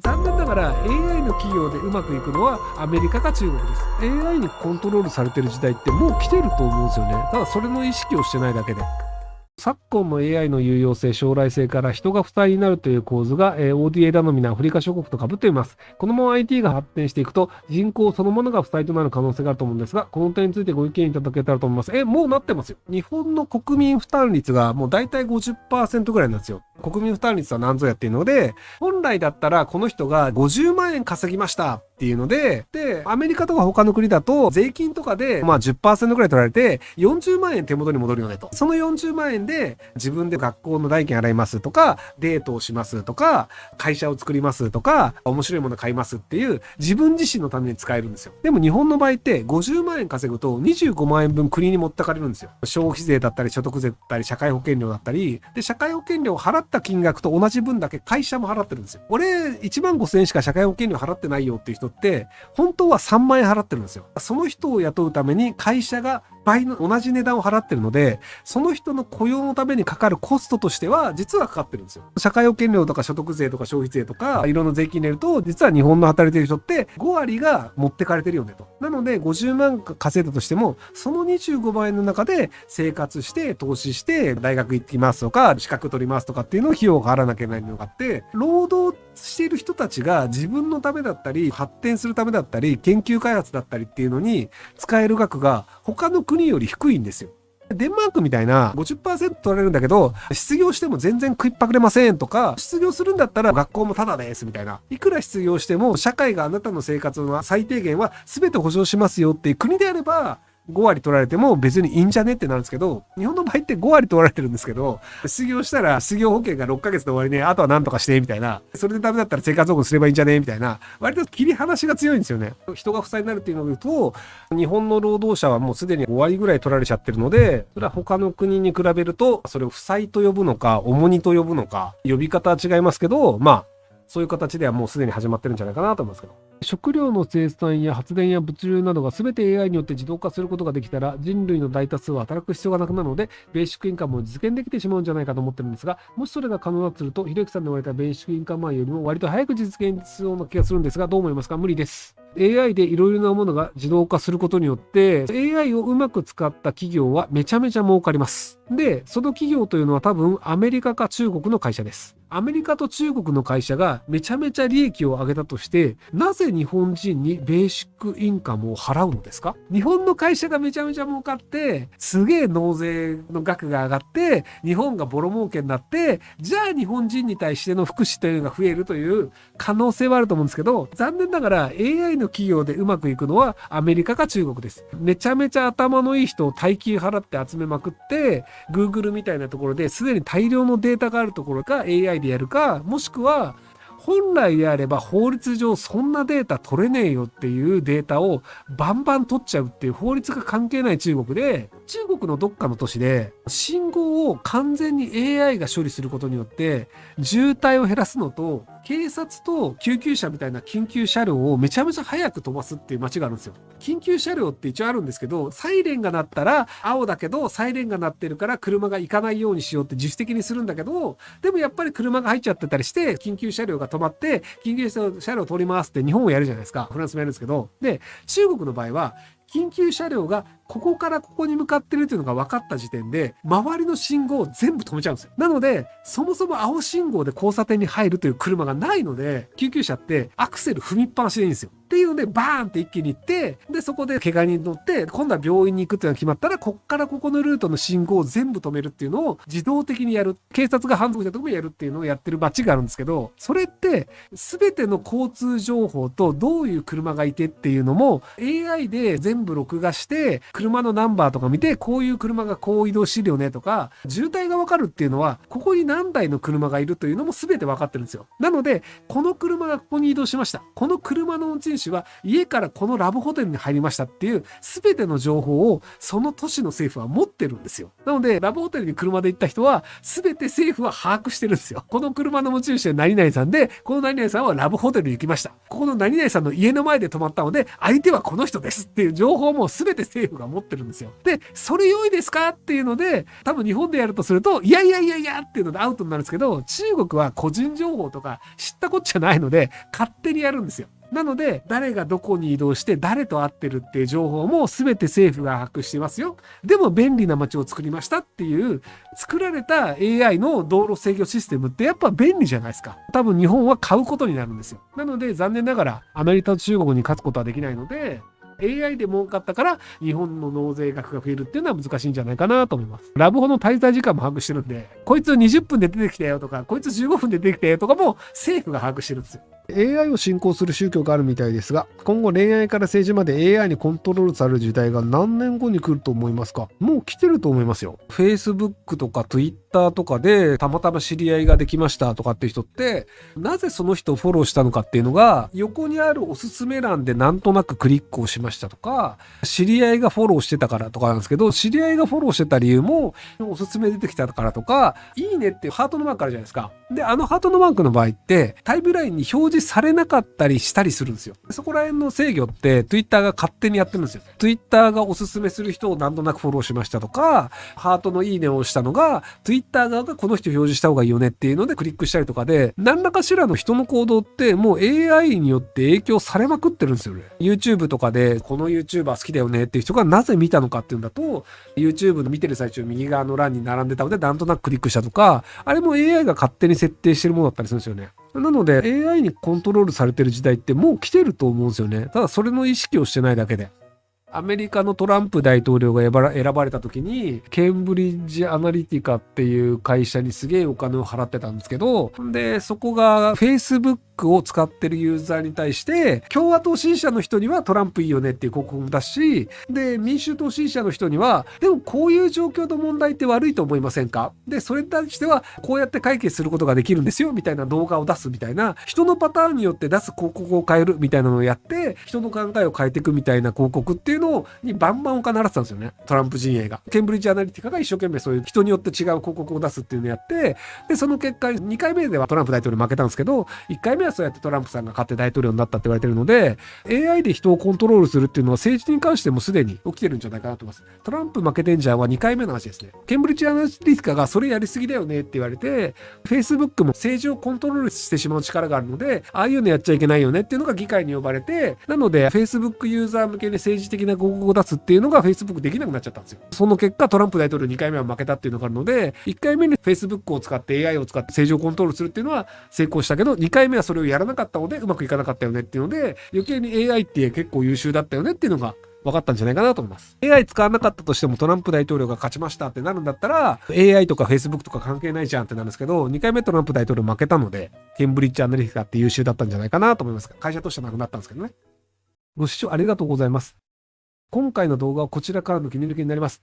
残念ながら AI の企業でうまくいくのはアメリカか中国です。 AI にコントロールされてる時代ってもう来てると思うんですよね。ただそれの意識をしてないだけで、昨今の AI の有用性、将来性から人が負担になるという構図が、ODA 頼みなアフリカ諸国と被っています。このまま IT が発展していくと人口そのものが負債となる可能性があると思うんですが、この点についてご意見いただけたらと思います。もうなってますよ。日本の国民負担率がもう大体 50% ぐらいなんですよ。国民負担率は何ぞやっていうので、本来だったらこの人が50万円稼ぎましたっていうので、アメリカとか他の国だと税金とかで10% ぐらい取られて40万円手元に戻るよねと。その40万円で自分で学校の代金払いますとか、デートをしますとか、会社を作りますとか、面白いもの買いますっていう自分自身のために使えるんですよ。でも日本の場合って50万円稼ぐと25万円分国に持ってかれるんですよ。消費税だったり所得税だったり社会保険料だったりで、社会保険料を払った金額と同じ分だけ会社も払ってるんですよ。俺1万5千円しか社会保険料払ってないよっていう人って本当は3万円払ってるんですよ。その人を雇うために会社が倍の同じ値段を払ってるので、その人の雇用のためにかかるコストとしては実はかかってるんですよ。社会保険料とか所得税とか消費税とかいろんな税金入れると、実は日本の働いてる人って5割が持ってかれてるよねと。なので50万稼いだとしても、その25万円の中で生活して投資して大学行ってきますとか資格取りますとかっていうのを費用を払わなきゃいけないのがあって、労働している人たちが自分のためだったり発展するためだったり研究開発だったりっていうのに使える額が他の国より低いんですよ。デンマークみたいな 50% 取られるんだけど失業しても全然食いっぱくれませんとか、失業するんだったら学校もタダですみたいな、いくら失業しても社会があなたの生活の最低限は全て保障しますよっていう国であれば5割取られても別にいいんじゃねってなるんですけど、日本の場合って5割取られてるんですけど、失業したら失業保険が6ヶ月で終わりね、あとは何とかしてみたいな、それでダメだったら生活保護すればいいんじゃねみたいな、割と切り離しが強いんですよね。人が負債になるっていうのを言うと、日本の労働者はもうすでに5割ぐらい取られちゃってるので、それは他の国に比べるとそれを負債と呼ぶのか重荷と呼ぶのか呼び方は違いますけど、そういう形ではもうすでに始まってるんじゃないかなと思いますけど。食料の生産や発電や物流などが全て AI によって自動化することができたら、人類の大多数は働く必要がなくなるので、ベーシックインカムを実現できてしまうんじゃないかと思ってるんですが、もしそれが可能だとすると、ひろゆきさんの言われたベーシックインカム案よりも割と早く実現しそうな気がするんですが、どう思いますか？無理です。AI でいろいろなものが自動化することによって AI をうまく使った企業はめちゃめちゃ儲かります。で、その企業というのは多分アメリカか中国の会社です。アメリカと中国の会社がめちゃめちゃ利益を上げたとして、なぜ日本人にベーシックインカムを払うのですか？日本の会社がめちゃめちゃ儲かって、すげえ納税の額が上がって、日本がボロ儲けになって、じゃあ日本人に対しての福祉というのが増えるという可能性はあると思うんですけど、残念ながら AI の企業でうまくいくのはアメリカか中国です。めちゃめちゃ頭のいい人を大金払って集めまくって、Google みたいなところですでに大量のデータがあるところが AI でやるか、もしくは本来であれば法律上そんなデータ取れねえよっていうデータをバンバン取っちゃうっていう法律が関係ない中国で、中国のどっかの都市で信号を完全に AI が処理することによって渋滞を減らすのと、警察と救急車みたいな緊急車両をめちゃめちゃ早く飛ばすっていう街があるんですよ。緊急車両って一応あるんですけど、サイレンが鳴ったら青だけどサイレンが鳴ってるから車が行かないようにしようって自主的にするんだけど、でもやっぱり車が入っちゃってたりして緊急車両が止まって緊急車両通りますって日本もやるじゃないですか。フランスもやるんですけど、で中国の場合は緊急車両がここからここに向かってるっていうのが分かった時点で周りの信号を全部止めちゃうんですよ。なのでそもそも青信号で交差点に入るという車がないので、救急車ってアクセル踏みっぱなしでいいんですよ。っていうのでバーンって一気に行って、でそこで怪我人乗って今度は病院に行くっていうのが決まったら、こっからここのルートの信号を全部止めるっていうのを自動的にやる、警察が反則したとこもやるっていうのをやってる街があるんですけど、それって全ての交通情報とどういう車がいてっていうのも AI で全部録画して、車のナンバーとか見てこういう車がこう移動してるよねとか、渋滞が分かるっていうのはここに何台の車がいるというのも全て分かってるんですよ。なのでこの車がここに移動しました、この車のうちに入手は家からこのラブホテルに入りましたっていう全ての情報をその都市の政府は持ってるんですよ。なのでラブホテルに車で行った人は全て政府は把握してるんですよ。この車の持ち主は何々さんで、この何々さんはラブホテルに行きました。ここの何々さんの家の前で泊まったので相手はこの人ですっていう情報も全て政府が持ってるんですよ。で、それ良いですかっていうので、多分日本でやるとすると、いやいやいやいやっていうのでアウトになるんですけど、中国は個人情報とか知ったこっちゃないので、勝手にやるんですよ。なので、誰がどこに移動して誰と会ってるっていう情報も全て政府が把握してますよ。でも便利な街を作りましたっていう、作られた AI の道路制御システムってやっぱ便利じゃないですか。多分日本は買うことになるんですよ。なので残念ながらアメリカと中国に勝つことはできないので、AI で儲かったから日本の納税額が増えるっていうのは難しいんじゃないかなと思います。ラブホの滞在時間も把握してるんで、こいつ20分で出てきたよとか、こいつ15分で出てきたよとかも政府が把握してるんですよ。AI を信仰する宗教があるみたいですが、今後恋愛から政治まで AI にコントロールされる時代が何年後に来ると思いますか？もう来てると思いますよ。Facebook とか Twitter とかでたまたま知り合いができましたとかっていう人って、なぜその人をフォローしたのかっていうのが、横にあるおすすめ欄でなんとなくクリックをしましたとか、知り合いがフォローしてたからとかなんですけど、知り合いがフォローしてた理由も、おすすめ出てきたからとか、いいねっていうハートのマークあるじゃないですか。で、ハートのマークの場合って、タイムラインに表示されなかったりしたりするんですよ。そこら辺の制御って Twitter が勝手にやってるんですよ。Twitter がおすすめする人をなんとなくフォローしましたとか、ハートのいいねを押したのが Twitter 側がこの人表示した方がいいよねっていうのでクリックしたりとかで、何らかしらの人の行動ってもう AI によって影響されまくってるんですよね。YouTube とかでこの YouTuber 好きだよねっていう人がなぜ見たのかっていうんだと、YouTube の見てる最中右側の欄に並んでたのでなんとなくクリックしたとか、あれも AI が勝手に設定してるものだったりするんですよね。なので AI にコントロールされてる時代ってもう来てると思うんですよね。ただそれの意識をしてないだけで。アメリカのトランプ大統領が選ばれた時に、ケンブリッジアナリティカっていう会社にすげえお金を払ってたんですけど、で、そこが Facebook を使ってるユーザーに対して、共和党支持者の人にはトランプいいよねっていう広告も出し、で、民衆党支持者の人には、でもこういう状況の問題って悪いと思いませんか？で、それに対しては、こうやって解決することができるんですよ、みたいな動画を出すみたいな、人のパターンによって出す広告を変えるみたいなのをやって、人の考えを変えていくみたいな広告っていうのにバンバンお金払ってたんですよね。トランプ陣営が。ケンブリッジアナリティカが一生懸命そういう人によって違う広告を出すっていうのをやって、で、その結果、2回目ではトランプ大統領負けたんですけど、1回目はそうやってトランプさんが勝って大統領になったって言われてるので、AI で人をコントロールするっていうのは政治に関してもすでに起きてるんじゃないかなと思います。トランプ負けてんじゃんは2回目の話ですね。ケンブリッジアナリティカがそれやりすぎだよねって言われて、Facebook も政治をコントロールしてしまう力があるので、ああいうのやっちゃいけないよねっていうのが議会に呼ばれて、なので Facebook ユーザー向けに政治的な広告を出すっていうのが Facebook できなくなっちゃったんですよ。その結果トランプ大統領2回目は負けたっていうのがあるので、1回目に Facebook を使って AI を使って政治をコントロールするっていうのは成功したけど、2回目はそれをやらなかったのでうまくいかなかったよねっていうので、余計に AI って結構優秀だったよねっていうのが分かったんじゃないかなと思います。AI 使わなかったとしてもトランプ大統領が勝ちましたってなるんだったら AI とか Facebook とか関係ないじゃんってなるんですけど、2回目トランプ大統領負けたので、ケンブリッジアナリティカって優秀だったんじゃないかなと思いますが、会社としてはなくなったんですけどね。ご視聴ありがとうございます。今回の動画はこちらからの切り抜きになります。